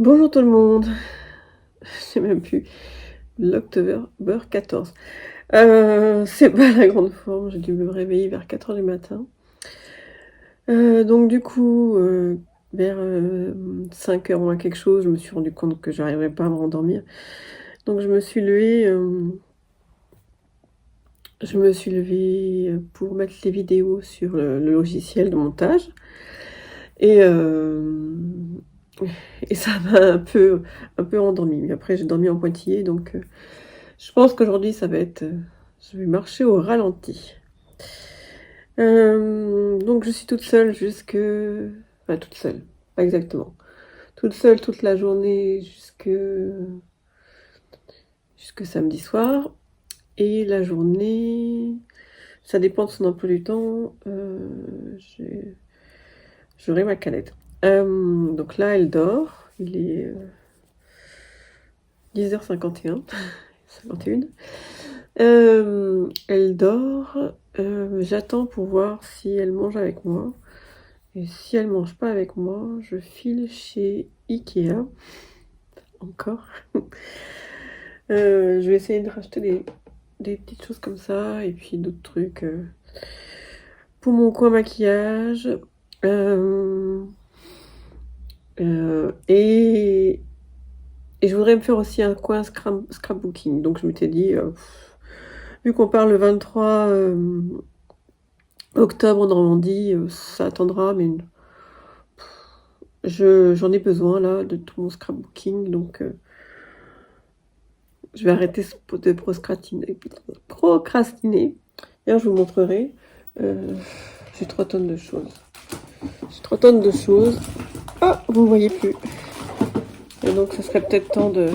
Bonjour tout le monde, je sais même plus, l'October 14. C'est pas la grande forme, j'ai dû me réveiller vers 4 heures du matin. Donc du coup, vers 5 heures moins quelque chose, je me suis rendu compte que j'arriverais pas à me rendormir. Donc je me suis levée, pour mettre les vidéos sur le logiciel de montage et hem et ça m'a un peu endormie. Mais après j'ai dormi en pointillé donc je pense qu'aujourd'hui ça va être, je vais marcher au ralenti. Donc je suis toute seule enfin toute seule, pas exactement. Toute seule toute la journée jusque samedi soir et la journée, ça dépend de son emploi du temps, j'aurai ma canette. Donc là elle dort, il est, 10h51, 51. Elle dort, j'attends pour voir si elle mange avec moi et si elle mange pas avec moi, je file chez IKEA, encore. Je vais essayer de racheter des petites choses comme ça et puis d'autres trucs, pour mon coin maquillage, hem, et je voudrais me faire aussi un coin scrapbooking. Donc je m'étais dit, vu qu'on part le 23, octobre en Normandie, ça attendra, mais j'en ai besoin là de tout mon scrapbooking, donc je vais arrêter de procrastiner. D'ailleurs, je vous montrerai. J'ai 3 tonnes de choses. J'ai 3 tonnes de choses. Ah, vous ne voyez plus. Et donc, ça serait peut-être temps de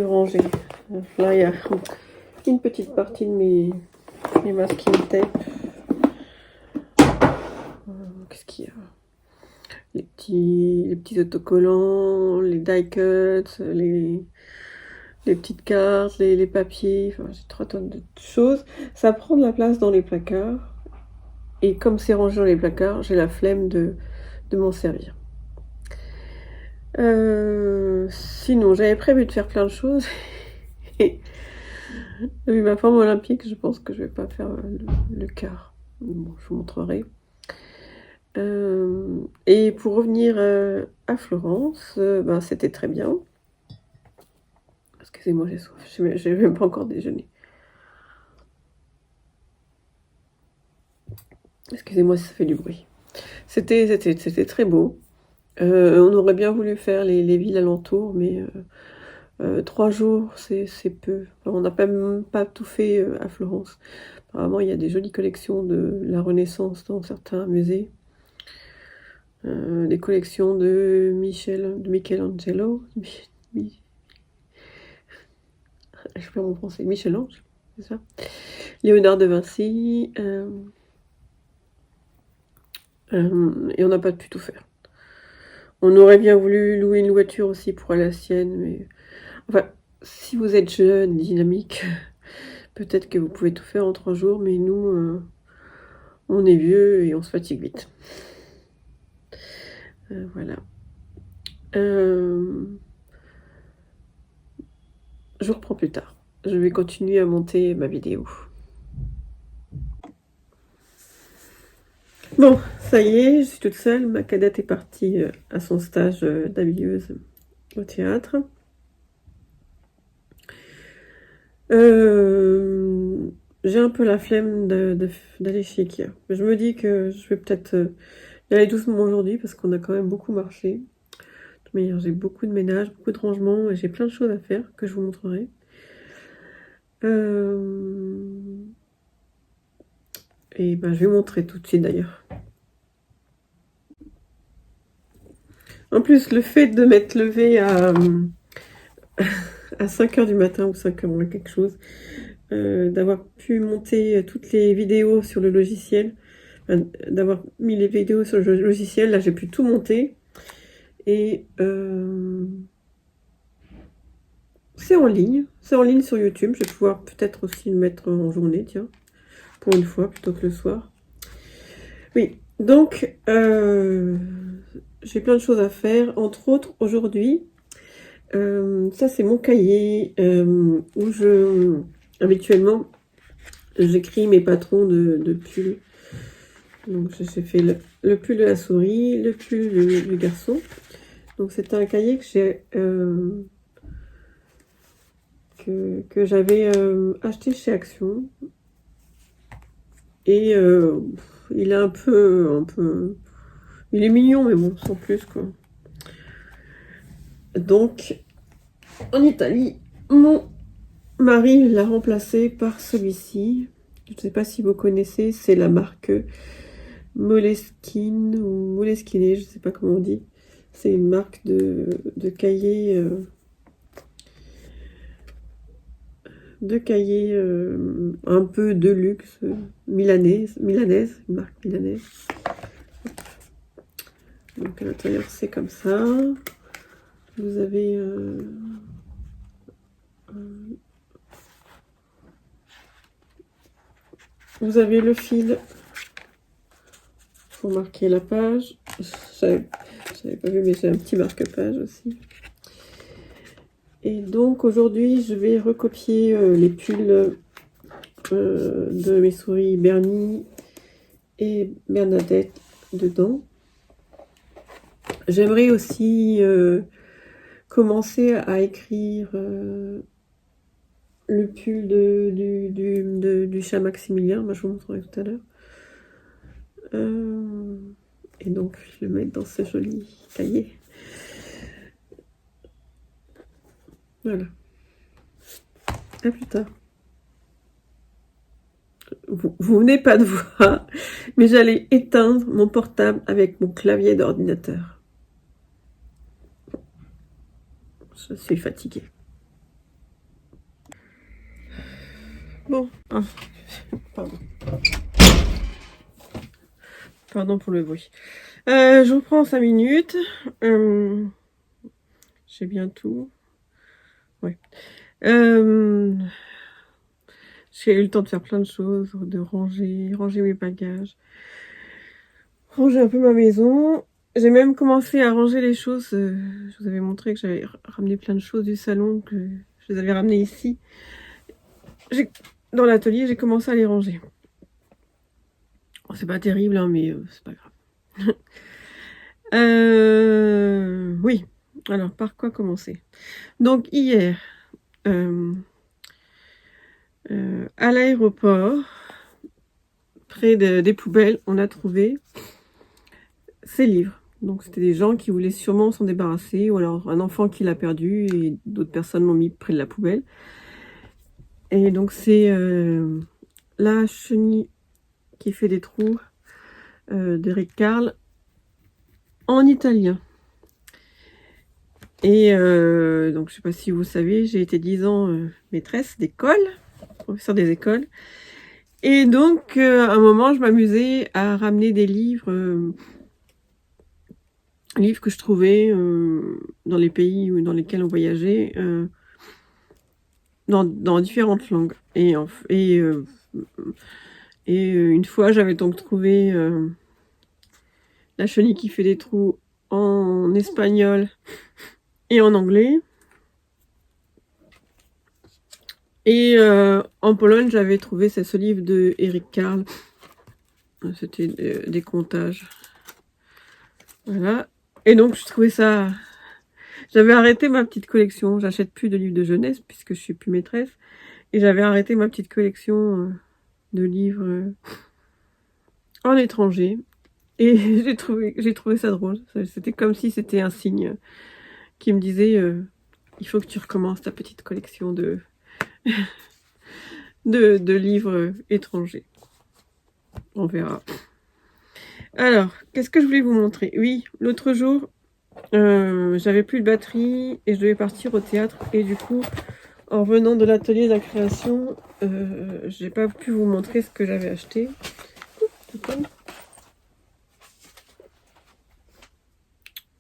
ranger. Là, il y a une petite partie de mes masking tape. Qu'est-ce qu'il y a? Les petits autocollants, les die cuts, les petites cartes, les papiers, enfin j'ai 3 tonnes de choses. Ça prend de la place dans les placards. Et comme c'est rangé dans les placards, j'ai la flemme de m'en servir. Sinon, j'avais prévu de faire plein de choses. Et vu ma forme olympique, je pense que je vais pas faire le quart. Bon, je vous montrerai. Et pour revenir à Florence, ben, c'était très bien. Excusez-moi, j'ai soif. J'ai même pas encore déjeuné. Excusez-moi si ça fait du bruit. C'était très beau. On aurait bien voulu faire les villes alentours, mais 3 jours, c'est peu. Enfin, on n'a même pas tout fait à Florence. Apparemment, il y a des jolies collections de la Renaissance dans certains musées. Des collections de Michelangelo. Je perds mon français. Michel-Ange, c'est ça. Léonard de Vinci. Et on n'a pas pu tout faire. On aurait bien voulu louer une voiture aussi pour aller à la Sienne, mais enfin, si vous êtes jeune, dynamique, peut-être que vous pouvez tout faire en 3 jours, mais nous, on est vieux et on se fatigue vite. Voilà. Je reprends plus tard. Je vais continuer à monter ma vidéo. Bon, ça y est, je suis toute seule. Ma cadette est partie à son stage d'habilleuse au théâtre. J'ai un peu la flemme d'aller chez Ikea. Je me dis que je vais peut-être y aller doucement aujourd'hui parce qu'on a quand même beaucoup marché. De toute manière, j'ai beaucoup de ménage, beaucoup de rangement et j'ai plein de choses à faire que je vous montrerai. Et ben, je vais vous montrer tout de suite d'ailleurs. En plus, le fait de m'être levée à 5 heures du matin ou 5 heures quelque chose, d'avoir pu monter toutes les vidéos sur le logiciel, d'avoir mis les vidéos sur le logiciel, là j'ai pu tout monter. Et c'est en ligne sur YouTube. Je vais pouvoir peut-être aussi le mettre en journée, tiens, pour une fois, plutôt que le soir. Oui, donc j'ai plein de choses à faire, entre autres aujourd'hui. Ça c'est mon cahier où habituellement j'écris mes patrons de pulls. Donc j'ai fait le pull de la souris, le pull du garçon. Donc c'est un cahier que j'ai que j'avais acheté chez Action. Et il est un peu... Il est mignon, mais bon, sans plus, quoi. Donc, en Italie, mon mari l'a remplacé par celui-ci. Je ne sais pas si vous connaissez, c'est la marque Moleskine ou Moleskine, je ne sais pas comment on dit. C'est une marque de cahiers... un peu de luxe, milanaise, une marque milanaise. Donc à l'intérieur c'est comme ça. Vous avez le fil pour marquer la page. J'avais pas vu, mais j'ai un petit marque-page aussi. Et donc aujourd'hui je vais recopier les pulls de mes souris Bernie et Bernadette dedans. J'aimerais aussi commencer à écrire le pull du chat Maximilien. Moi, je vous montrerai tout à l'heure. Et donc, je vais le mettre dans ce joli cahier. Voilà. À plus tard. Vous venez pas de voir, mais j'allais éteindre mon portable avec mon clavier d'ordinateur. Je suis fatiguée. Bon, pardon. Pardon pour le bruit. Je reprends 5 minutes. J'ai bien tout. Ouais. J'ai eu le temps de faire plein de choses, de ranger mes bagages, ranger un peu ma maison. J'ai même commencé à ranger les choses. Je vous avais montré que j'avais ramené plein de choses du salon, que je les avais ramenées ici. Dans l'atelier, j'ai commencé à les ranger. Oh, c'est pas terrible, hein, mais c'est pas grave. Oui, alors par quoi commencer? Donc hier, à l'aéroport, près des poubelles, on a trouvé ces livres. Donc c'était des gens qui voulaient sûrement s'en débarrasser, ou alors un enfant qui l'a perdu et d'autres personnes l'ont mis près de la poubelle. Et donc c'est La chenille qui fait des trous d'Eric Carle en italien. Et donc je sais pas si vous savez, j'ai été 10 ans maîtresse d'école, professeure des écoles. Et donc à un moment je m'amusais à ramener des livres que je trouvais dans les pays dans lesquels on voyageait, dans différentes langues. Et une fois, j'avais donc trouvé La chenille qui fait des trous en espagnol et en anglais. Et en Pologne, j'avais trouvé ce livre de Eric Carle. C'était des comptages. Voilà. Et donc, je trouvais ça... J'avais arrêté ma petite collection. J'achète plus de livres de jeunesse puisque je suis plus maîtresse. Et j'avais arrêté ma petite collection de livres en étranger. Et j'ai trouvé ça drôle. C'était comme si c'était un signe qui me disait il faut que tu recommences ta petite collection de livres étrangers. On verra. Alors, qu'est-ce que je voulais vous montrer? Oui, l'autre jour, j'avais plus de batterie et je devais partir au théâtre. Et du coup, en revenant de l'atelier de la création, j'ai pas pu vous montrer ce que j'avais acheté.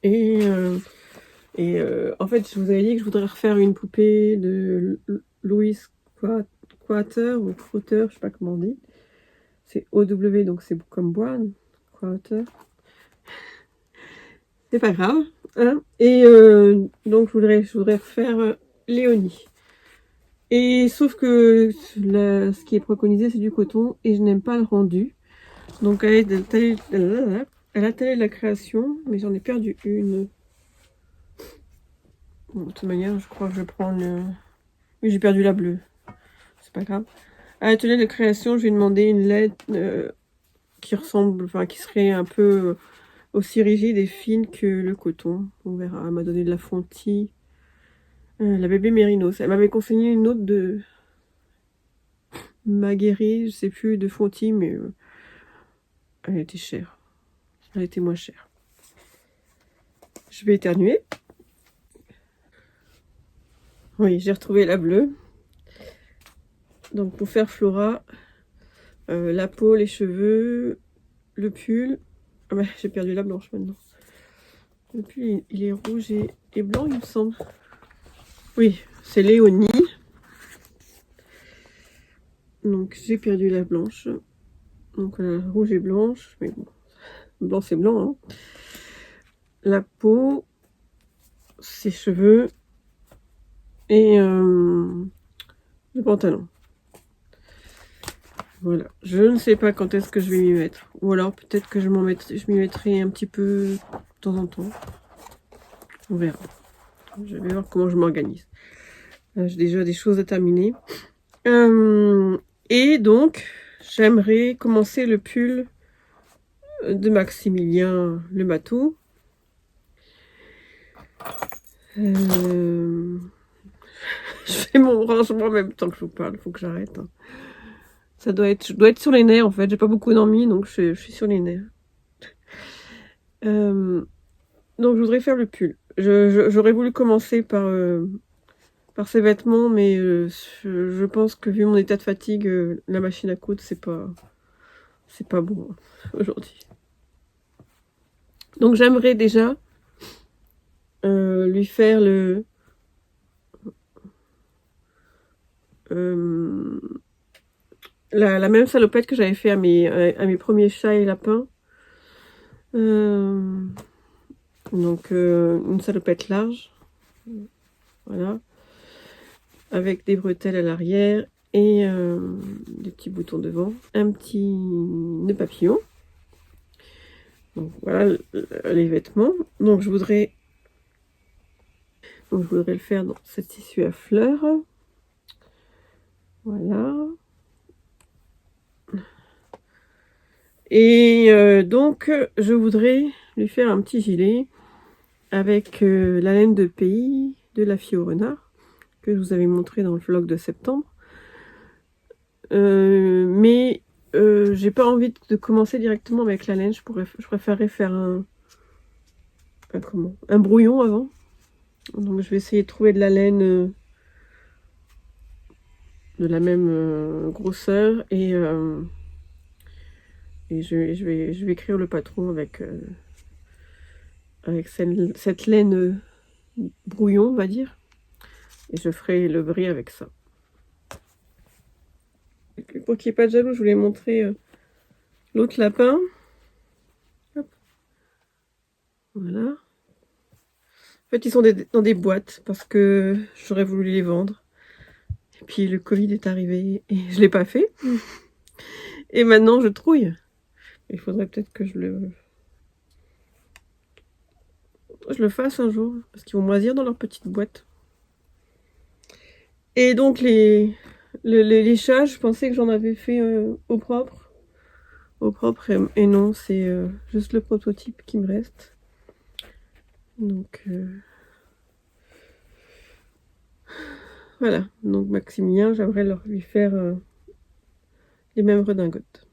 Et en fait, je vous avais dit que je voudrais refaire une poupée de Louis Quater ou Crowther, je sais pas comment on dit. C'est OW, donc c'est comme bois, Quater. c'est pas grave, hein. Et donc je voudrais faire Léonie. Et sauf que ce qui est préconisé, c'est du coton et je n'aime pas le rendu. Donc elle est à la taille de la création, mais j'en ai perdu une. Bon, de toute manière, je crois que je prends le... Oui, j'ai perdu la bleue. C'est pas grave. À l'atelier de création, je vais demander une lettre qui ressemble, enfin qui serait un peu aussi rigide et fine que le coton. On verra. Elle m'a donné de la Fonty. La bébé Mérinos. Elle m'avait conseillé une autre de Magueri, je sais plus, de Fonty, mais elle était chère. Elle était moins chère. Je vais éternuer. Oui, j'ai retrouvé la bleue. Donc pour faire Flora, la peau, les cheveux, le pull. Ah bah, j'ai perdu la blanche maintenant. Le pull, il est rouge et blanc, il me semble. Oui, c'est Léonie. Donc j'ai perdu la blanche. Donc rouge et blanche. Mais bon, blanc c'est blanc. Hein. La peau, ses cheveux et le pantalon. Voilà. Je ne sais pas quand est-ce que je vais m'y mettre. Ou alors peut-être que je m'y mettrai un petit peu de temps en temps. On verra. Je vais voir comment je m'organise. J'ai déjà des choses à terminer. Et donc, j'aimerais commencer le pull de Maximilien Le Matou. Je fais mon rangement en même temps que je vous parle. Il faut que j'arrête. Hein. Je dois être sur les nerfs en fait. J'ai pas beaucoup d'envie, donc je suis sur les nerfs. Donc je voudrais faire le pull. J'aurais voulu commencer par ces vêtements, mais je pense que vu mon état de fatigue, la machine à coudre, c'est pas bon hein, aujourd'hui. Donc j'aimerais déjà lui faire la même salopette que j'avais fait à mes premiers chats et lapins. Donc une salopette large, voilà, avec des bretelles à l'arrière et des petits boutons devant, un petit nœud papillon. Donc voilà les vêtements. Donc je voudrais le faire dans ce tissu à fleurs. Voilà. Et donc je voudrais lui faire un petit gilet avec la laine de pays de la fille au renard que je vous avais montré dans le vlog de septembre. Mais j'ai pas envie de commencer directement avec la laine. Je préférerais faire un brouillon avant. Donc je vais essayer de trouver de la laine de la même grosseur et je vais écrire le patron avec cette laine brouillon, on va dire. Et je ferai le bris avec ça. Pour qu'il n'y ait pas de jaloux, je voulais montrer l'autre lapin. Hop. Voilà. En fait, ils sont dans des boîtes parce que j'aurais voulu les vendre. Et puis le Covid est arrivé et je ne l'ai pas fait. Et maintenant, je trouille. Il faudrait peut-être que je le fasse un jour parce qu'ils vont moisir dans leur petite boîte. Et donc les chats, je pensais que j'en avais fait au propre. Et non, c'est juste le prototype qui me reste. Donc voilà, donc Maximilien, j'aimerais lui faire les mêmes redingotes.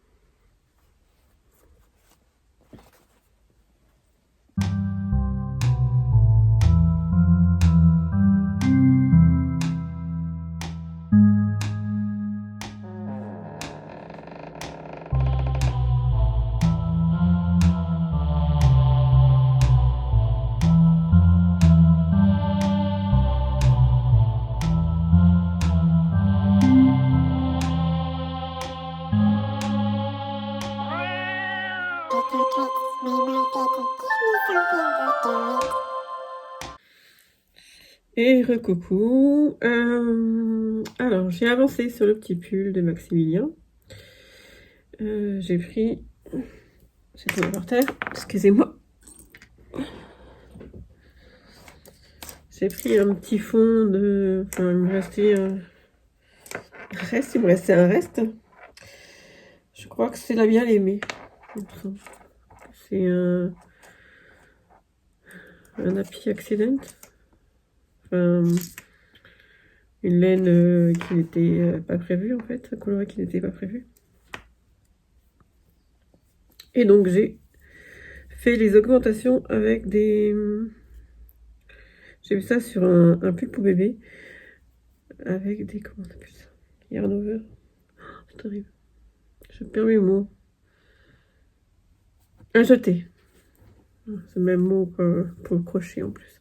Paper Tricks. Et recoucou. Alors, j'ai avancé sur le petit pull de Maximilien. J'ai pris... J'ai tombé par terre, excusez-moi. J'ai pris un petit fond de... Enfin, il me restait un reste. Je crois que c'est la bien aimée. C'est un Happy Accident. Enfin, une laine qui n'était pas prévue en fait, un coloris qui n'était pas prévu. Et donc j'ai fait les augmentations avec des... J'ai vu ça sur un pull pour bébé. Avec des... Comment on appelle ça? Yarn over. Oh, c'est terrible. Je perds mes mots. Un jeté. C'est le même mot pour le crochet en plus.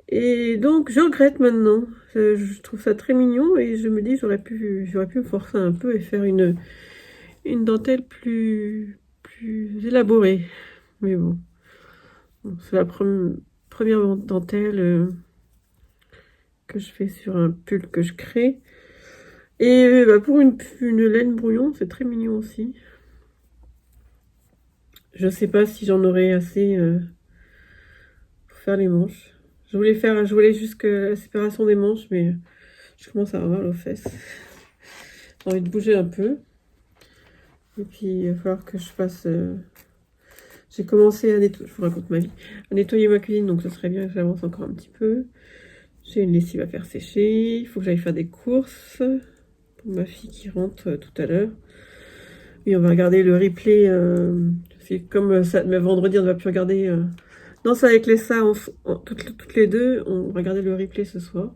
Et donc je regrette maintenant. Je trouve ça très mignon et je me dis j'aurais pu me forcer un peu et faire une dentelle plus élaborée. Mais bon, c'est la première dentelle que je fais sur un pull que je crée. Et pour une laine brouillon, c'est très mignon aussi. Je sais pas si j'en aurai assez pour faire les manches. Je voulais jusqu'à la séparation des manches, mais je commence à avoir mal aux fesses. J'ai envie de bouger un peu. Et puis il va falloir que je fasse... J'ai commencé à nettoyer, je vous raconte ma vie, à nettoyer ma cuisine, donc ce serait bien que j'avance encore un petit peu. J'ai une lessive à faire sécher, il faut que j'aille faire des courses pour ma fille qui rentre tout à l'heure. Et on va regarder le replay, comme ça, mais vendredi on ne va plus regarder Danse avec les ça toutes les deux, on va regarder le replay ce soir.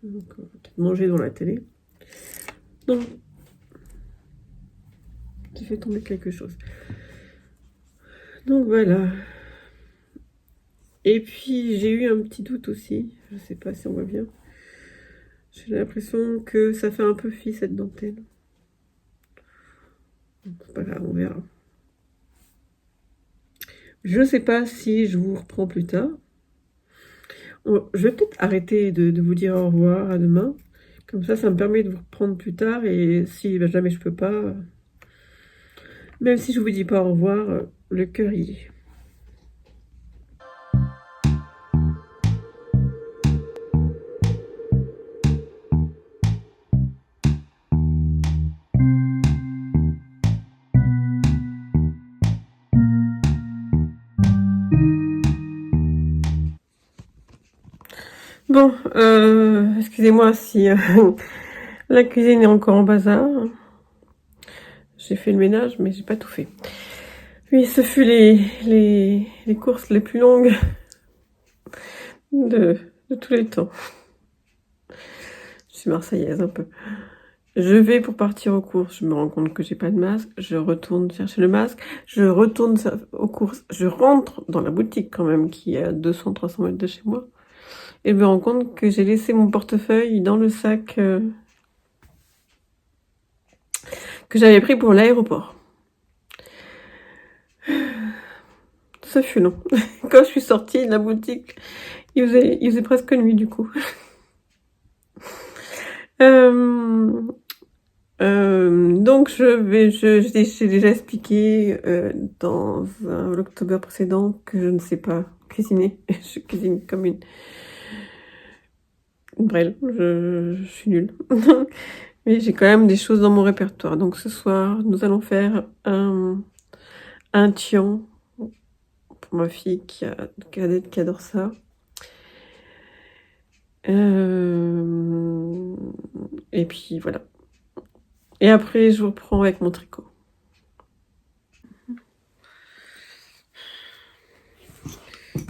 Donc on va peut-être manger devant la télé. Donc, j'ai fait tomber quelque chose. Donc voilà. Et puis j'ai eu un petit doute aussi, je sais pas si on voit bien. J'ai l'impression que ça fait un peu fi cette dentelle. C'est pas grave, on verra. Je sais pas si je vous reprends plus tard. Je vais peut-être arrêter de vous dire au revoir, à demain. Comme ça me permet de vous reprendre plus tard. Et si jamais je peux pas, même si je vous dis pas au revoir, le cœur y est. Bon, excusez-moi si la cuisine est encore en bazar. J'ai fait le ménage, mais j'ai pas tout fait. Oui, ce fut les courses les plus longues de tous les temps. Je suis marseillaise un peu. Je vais pour partir aux courses, je me rends compte que j'ai pas de masque, je retourne chercher le masque, je retourne aux courses, je rentre dans la boutique quand même qui est à 200-300 mètres de chez moi et je me rends compte que j'ai laissé mon portefeuille dans le sac que j'avais pris pour l'aéroport. Ça fut long. Quand je suis sortie de la boutique, il faisait presque nuit du coup. Donc j'ai déjà expliqué dans l'octobre précédent que je ne sais pas cuisiner. Je cuisine comme une brêle, je suis nulle. Mais j'ai quand même des choses dans mon répertoire. Donc ce soir, nous allons faire un tian pour ma fille cadette qui adore ça. Et puis voilà. Et après, je vous reprends avec mon tricot.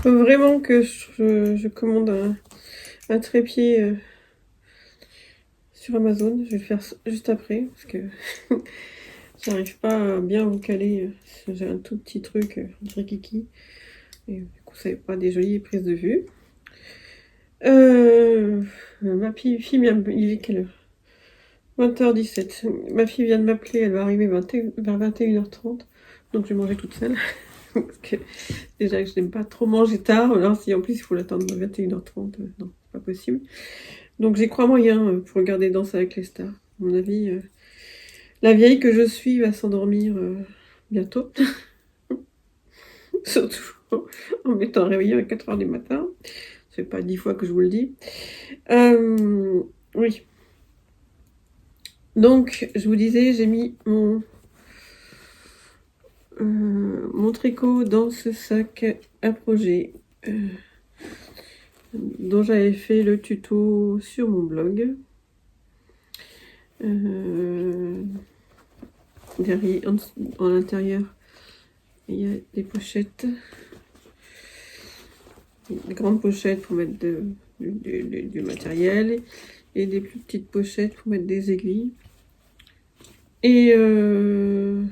Faut vraiment que je commande un trépied sur Amazon. Je vais le faire juste après parce que j'arrive pas à bien vous caler. J'ai un tout petit truc, on dirait Kiki. Et du coup, ça n'est pas des jolies prises de vue. Ma fille il est quelle heure? 20h17. Ma fille vient de m'appeler, elle va arriver vers 21h30. Donc je vais manger toute seule. Parce que déjà que je n'aime pas trop manger tard. Alors si en plus il faut l'attendre à 21h30, non, c'est pas possible. Donc j'y crois moyen pour regarder Danse avec les stars. À mon avis, la vieille que je suis va s'endormir bientôt. Surtout en m'étant réveillée à 4h du matin. C'est pas 10 fois que je vous le dis. Oui. Donc, je vous disais, j'ai mis mon tricot dans ce sac à projet dont j'avais fait le tuto sur mon blog. Derrière, en l'intérieur, il y a des pochettes. Des grandes pochettes pour mettre du matériel et des plus petites pochettes pour mettre des aiguilles. Et je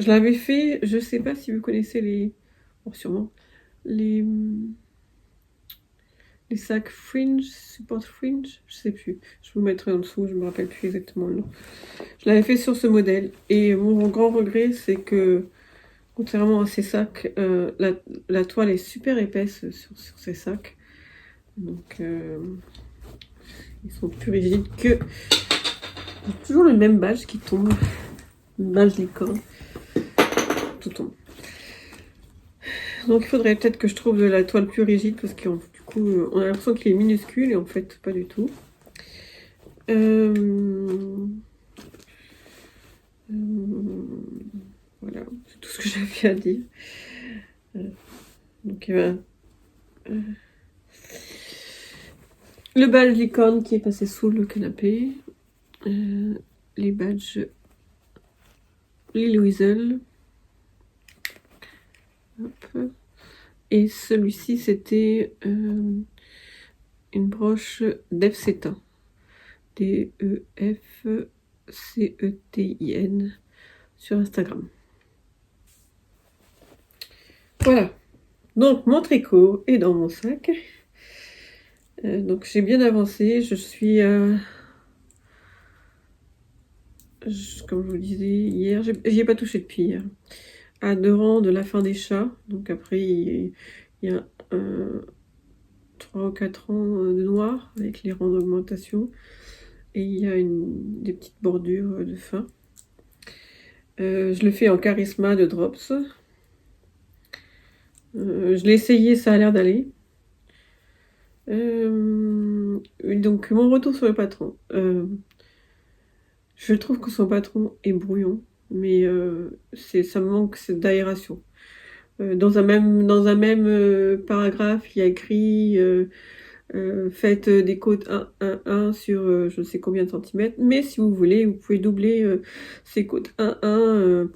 l'avais fait, je sais pas si vous connaissez les... Bon, sûrement. Les sacs Fringe, Support Fringe, je sais plus. Je vous mettrai en dessous, je me rappelle plus exactement le nom. Je l'avais fait sur ce modèle. Et mon grand regret, c'est que, contrairement à ces sacs, la toile est super épaisse sur ces sacs. Donc, ils sont plus rigides que... Il y a toujours le même badge qui tombe. Le badge licorne. Tout tombe. Donc il faudrait peut-être que je trouve de la toile plus rigide parce que du coup on a l'impression qu'il est minuscule et en fait pas du tout. Voilà, c'est tout ce que j'avais à dire. Donc le badge licorne qui est passé sous le canapé. Les badges Lily Weasel. Hop. Et celui-ci, c'était une broche d'Efcetin. D-E-F-C-E-T-I-N sur Instagram. Voilà. Donc, mon tricot est dans mon sac. Donc, j'ai bien avancé. Je suis... comme je vous disais hier, j'y ai pas touché depuis hier. À 2 rangs de la fin des chats. Donc après, il y a 3 ou 4 rangs de noir avec les rangs d'augmentation. Et il y a des petites bordures de fin. Je le fais en charisma de drops. Je l'ai essayé, ça a l'air d'aller. Donc mon retour sur le patron. Je trouve que son patron est brouillon, mais ça me manque d'aération. Dans un même paragraphe, il y a écrit faites des côtes 1 sur je ne sais combien de centimètres, mais si vous voulez, vous pouvez doubler ces côtes 1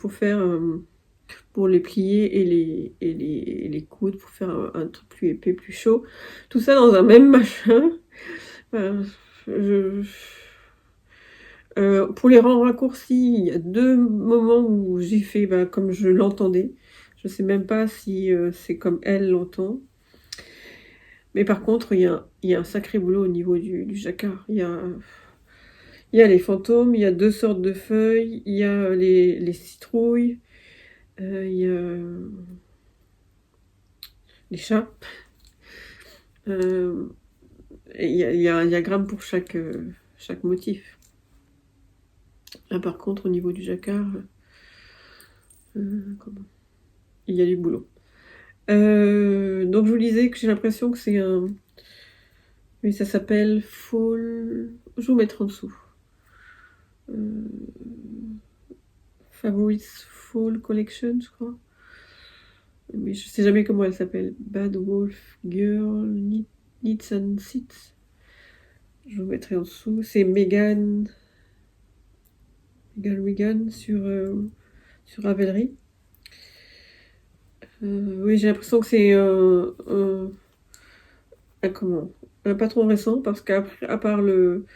pour les plier et les coudre pour faire un truc plus épais, plus chaud. Tout ça dans un même machin. Pour les rangs raccourcis, il y a 2 moments où j'ai fait comme je l'entendais. Je sais même pas si c'est comme elle l'entend. Mais par contre, il y a un sacré boulot au niveau du jacquard. Il y a les fantômes, il y a 2 sortes de feuilles, il y a les citrouilles, il y a les chats. Et il y a un diagramme pour chaque motif. Là, par contre, au niveau du jacquard, il y a du boulot. Donc, je vous disais que j'ai l'impression que c'est un... Oui, ça s'appelle Fall... Je vous mettrai en dessous. Favorites Fall Collection, je crois. Mais je sais jamais comment elle s'appelle. Bad Wolf Girl Knits and Sits. Je vous mettrai en dessous. C'est Megan Regan sur Ravelry. Oui, j'ai l'impression que c'est un patron récent parce qu'à part le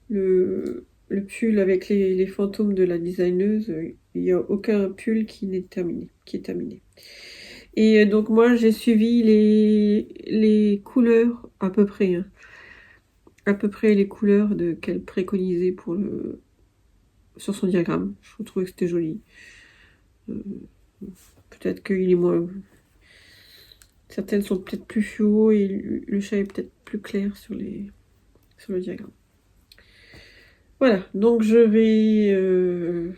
pull avec les fantômes de la designeuse, il n'y a aucun pull qui est terminé. Et donc moi j'ai suivi les couleurs à peu près les couleurs qu'elle préconisait pour sur son diagramme. Je trouvais que c'était joli. Peut-être qu'il est moins... Certaines sont peut-être plus fluo et le chat est peut-être plus clair sur le diagramme. Voilà, donc je vais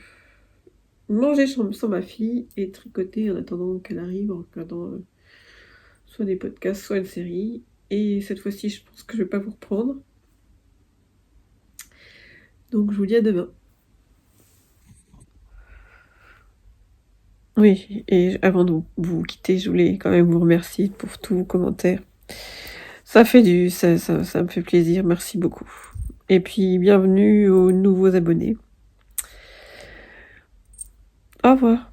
manger sans ma fille et tricoter en attendant qu'elle arrive, en regardant soit des podcasts, soit une série. Et cette fois-ci, je pense que je vais pas vous reprendre. Donc je vous dis à demain. Oui, et avant de vous quitter, je voulais quand même vous remercier pour tous vos commentaires. Ça me fait plaisir, merci beaucoup. Et puis bienvenue aux nouveaux abonnés. Au revoir.